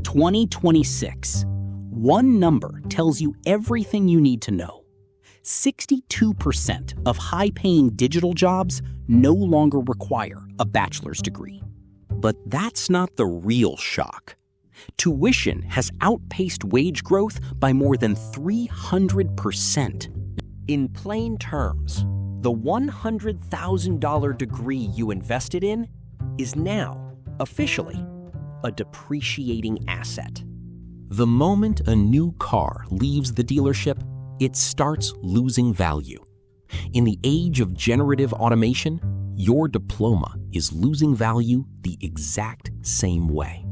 2026. One number tells you everything you need to know. 62% of high-paying digital jobs no longer require a bachelor's degree. But that's not the real shock. Tuition has outpaced wage growth by more than 300%. In plain terms, the $100,000 degree you invested in is now, officially, a depreciating asset. The moment a new car leaves the dealership, it starts losing value. In the age of generative automation, your diploma is losing value the exact same way.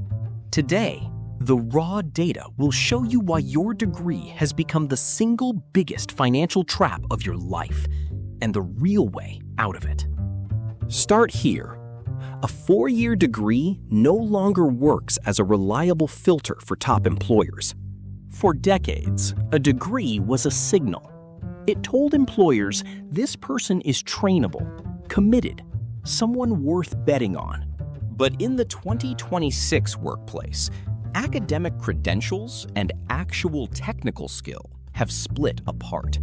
Today, the raw data will show you why your degree has become the single biggest financial trap of your life and the real way out of it. Start here. A 4-year degree no longer works as a reliable filter for top employers. For decades, a degree was a signal. It told employers this person is trainable, committed, someone worth betting on. But in the 2026 workplace, academic credentials and actual technical skill have split apart.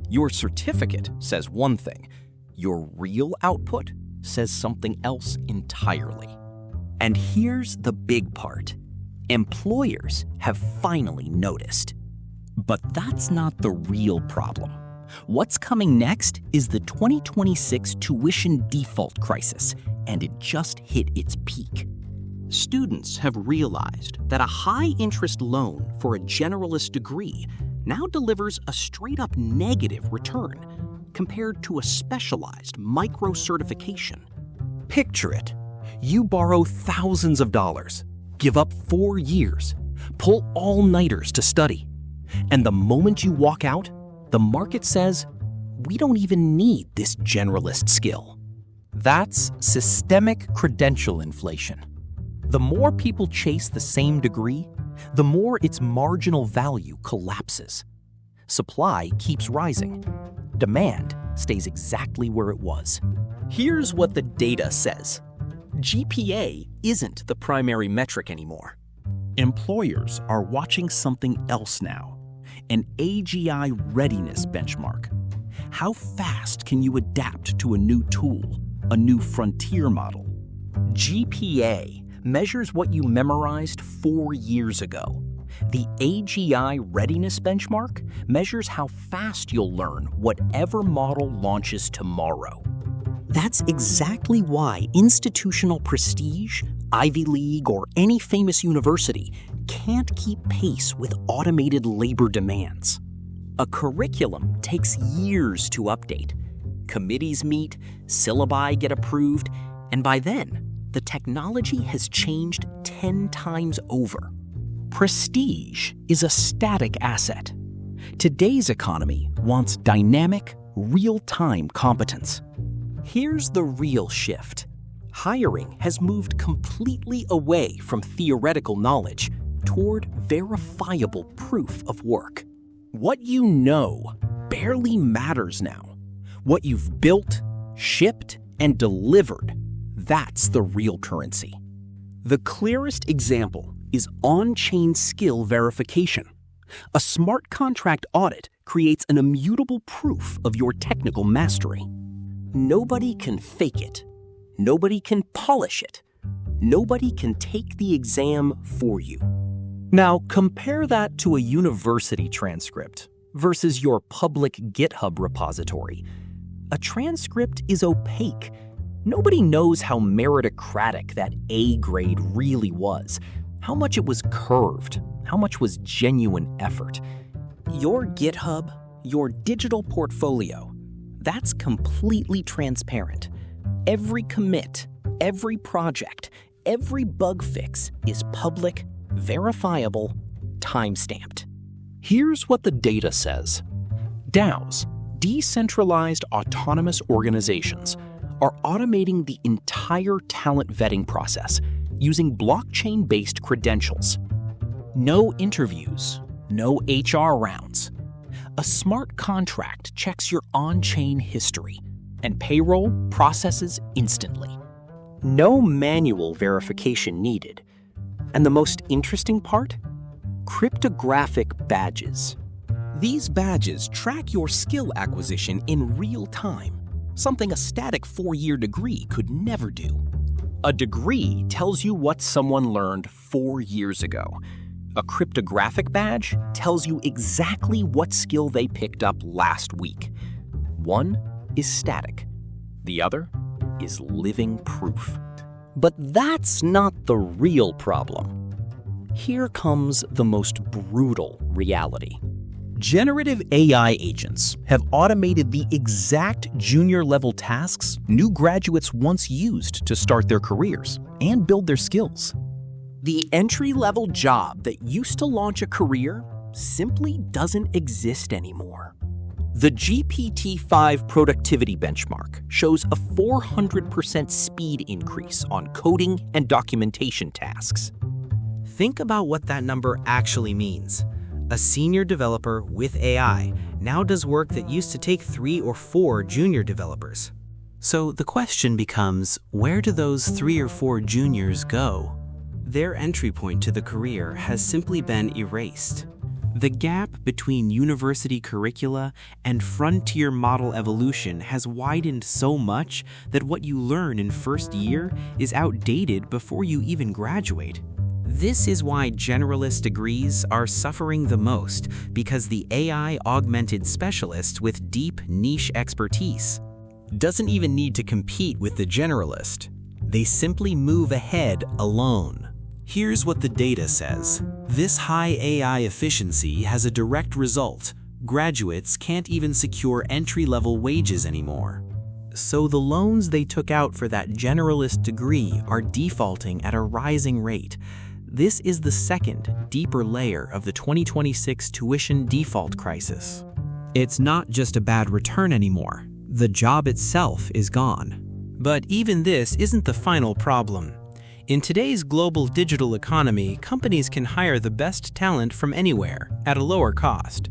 Your certificate says one thing, your real output says something else entirely. And here's the big part. Employers have finally noticed. But that's not the real problem. What's coming next is the 2026 tuition default crisis, and it just hit its peak. Students have realized that a high-interest loan for a generalist degree now delivers a straight-up negative return compared to a specialized micro-certification. Picture it. You borrow thousands of dollars, give up 4 years, pull all-nighters to study, and the moment you walk out, the market says, we don't even need this generalist skill. That's systemic credential inflation. The more people chase the same degree, the more its marginal value collapses. Supply keeps rising. Demand stays exactly where it was. Here's what the data says. GPA isn't the primary metric anymore. Employers are watching something else now, an AGI-Readiness benchmark. How fast can you adapt to a new tool, a new frontier model? GPA measures what you memorized 4 years ago. The AGI-Readiness benchmark measures how fast you'll learn whatever model launches tomorrow. That's exactly why institutional prestige, Ivy League, or any famous university can't keep pace with automated labor demands. A curriculum takes years to update. Committees meet, syllabi get approved, and by then, the technology has changed 10 times over. Prestige is a static asset. Today's economy wants dynamic, real-time competence. Here's the real shift. Hiring has moved completely away from theoretical knowledge toward verifiable proof of work. What you know barely matters now. What you've built, shipped, and delivered, that's the real currency. The clearest example is on-chain skill verification. A smart contract audit creates an immutable proof of your technical mastery. Nobody can fake it. Nobody can polish it. Nobody can take the exam for you. Now, compare that to a university transcript versus your public GitHub repository. A transcript is opaque. Nobody knows how meritocratic that A grade really was, how much it was curved, how much was genuine effort. Your GitHub, your digital portfolio, that's completely transparent. Every commit, every project, every bug fix is public, verifiable, time-stamped. Here's what the data says. DAOs, decentralized autonomous organizations, are automating the entire talent vetting process using blockchain-based credentials. No interviews, no HR rounds. A smart contract checks your on-chain history, and payroll processes instantly. No manual verification needed. And the most interesting part? Cryptographic badges. These badges track your skill acquisition in real time, something a static 4-year degree could never do. A degree tells you what someone learned 4 years ago. A cryptographic badge tells you exactly what skill they picked up last week. One is static. The other is living proof. But that's not the real problem. Here comes the most brutal reality. Generative AI agents have automated the exact junior-level tasks new graduates once used to start their careers and build their skills. The entry-level job that used to launch a career simply doesn't exist anymore. The GPT-5 productivity benchmark shows a 400% speed increase on coding and documentation tasks. Think about what that number actually means. A senior developer with AI now does work that used to take 3 or 4 junior developers. So the question becomes, where do those 3 or 4 juniors go? Their entry point to the career has simply been erased. The gap between university curricula and frontier model evolution has widened so much that what you learn in first year is outdated before you even graduate. This is why generalist degrees are suffering the most, because the AI-augmented specialist with deep niche expertise doesn't even need to compete with the generalist. They simply move ahead alone. Here's what the data says. This high AI efficiency has a direct result. Graduates can't even secure entry-level wages anymore. So the loans they took out for that generalist degree are defaulting at a rising rate. This is the second, deeper layer of the 2026 tuition default crisis. It's not just a bad return anymore. The job itself is gone. But even this isn't the final problem. In today's global digital economy, companies can hire the best talent from anywhere at a lower cost.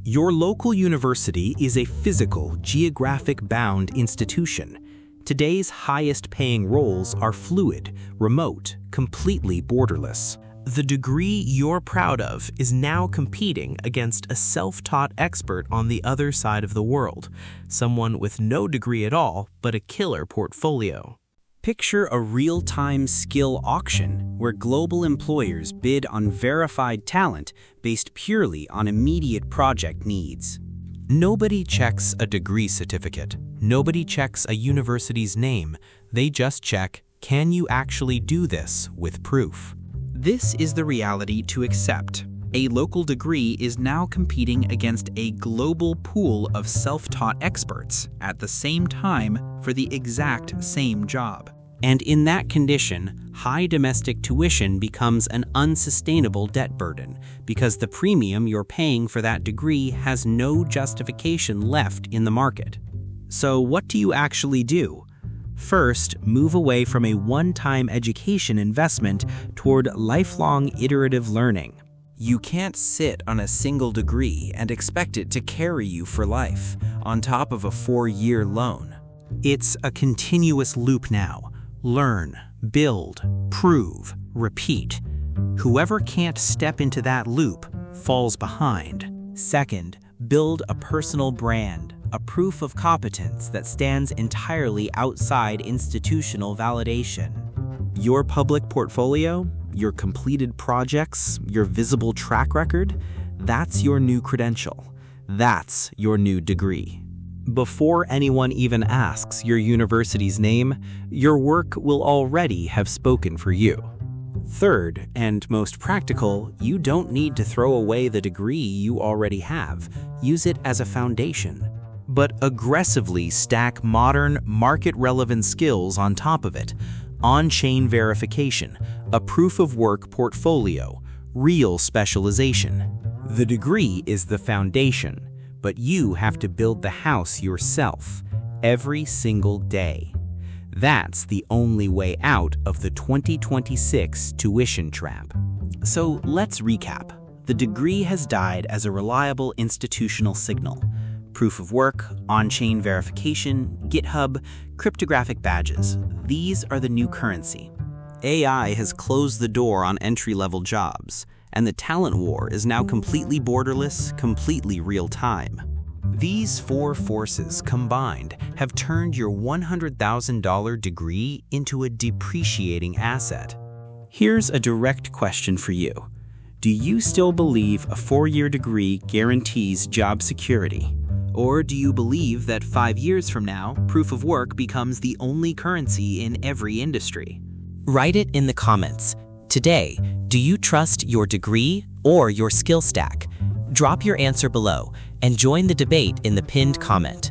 Your local university is a physical, geographic-bound institution. Today's highest-paying roles are fluid, remote, completely borderless. The degree you're proud of is now competing against a self-taught expert on the other side of the world, someone with no degree at all but a killer portfolio. Picture a real-time skill auction where global employers bid on verified talent based purely on immediate project needs. Nobody checks a degree certificate. Nobody checks a university's name. They just check, can you actually do this with proof? This is the reality to accept. A local degree is now competing against a global pool of self-taught experts at the same time for the exact same job. And in that condition, high domestic tuition becomes an unsustainable debt burden because the premium you're paying for that degree has no justification left in the market. So what do you actually do? First, move away from a one-time education investment toward lifelong iterative learning. You can't sit on a single degree and expect it to carry you for life, on top of a 4-year loan. It's a continuous loop now. Learn, build, prove, repeat. Whoever can't step into that loop falls behind. Second, build a personal brand, a proof of competence that stands entirely outside institutional validation. Your public portfolio, your completed projects, your visible track record, that's your new credential. That's your new degree. Before anyone even asks your university's name, your work will already have spoken for you. Third, and most practical, you don't need to throw away the degree you already have. Use it as a foundation. But aggressively stack modern, market-relevant skills on top of it. On-chain verification, a proof-of-work portfolio, real specialization. The degree is the foundation, but you have to build the house yourself, every single day. That's the only way out of the 2026 tuition trap. So let's recap. The degree has died as a reliable institutional signal. Proof of work, on-chain verification, GitHub, cryptographic badges. These are the new currency. AI has closed the door on entry-level jobs, and the talent war is now completely borderless, completely real-time. These four forces combined have turned your $100,000 degree into a depreciating asset. Here's a direct question for you. Do you still believe a 4-year degree guarantees job security? Or do you believe that 5 years from now, proof of work becomes the only currency in every industry? Write it in the comments. Today, do you trust your degree or your skill stack? Drop your answer below and join the debate in the pinned comment.